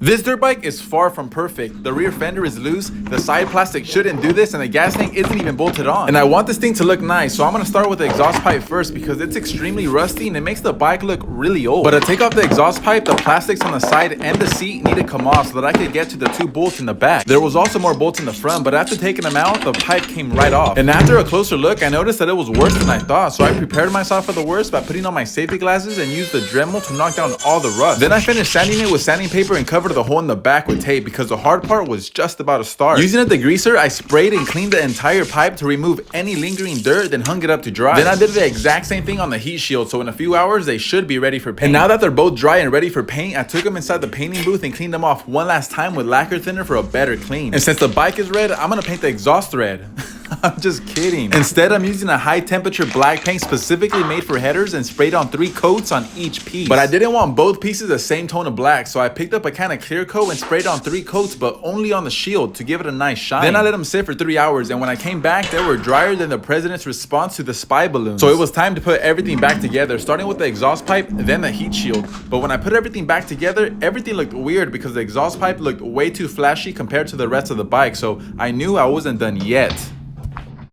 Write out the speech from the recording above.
This dirt bike is far from perfect. The rear fender is loose, the side plastic shouldn't do this, and the gas tank isn't even bolted on. And I want this thing to look nice, so I'm gonna start with the exhaust pipe first because it's extremely rusty and it makes the bike look really old. But to take off the exhaust pipe, the plastics on the side and the seat need to come off so that I could get to the 2 bolts in the back. There was also more bolts in the front, but after taking them out, the pipe came right off. And after a closer look, I noticed that it was worse than I thought, so I prepared myself for the worst by putting on my safety glasses and used the Dremel to knock down all the rust. Then I finished sanding it with sanding paper and covered the hole in the back with tape because the hard part was just about to start. Using a degreaser, I sprayed and cleaned the entire pipe to remove any lingering dirt, then hung it up to dry. Then I did the exact same thing on the heat shield, so in a few hours they should be ready for paint. And now that they're both dry and ready for paint, I took them inside the painting booth and cleaned them off one last time with lacquer thinner for a better clean. And since the bike is red, I'm gonna paint the exhaust red. I'm just kidding. Instead, I'm using a high temperature black paint specifically made for headers and sprayed on 3 coats on each piece. But I didn't want both pieces the same tone of black, so I picked up a can of clear coat and sprayed on 3 coats, but only on the shield to give it a nice shine. Then I let them sit for 3 hours, and when I came back, they were drier than the president's response to the spy balloons. So it was time to put everything back together, starting with the exhaust pipe, then the heat shield. But when I put everything back together, everything looked weird because the exhaust pipe looked way too flashy compared to the rest of the bike, so I knew I wasn't done yet.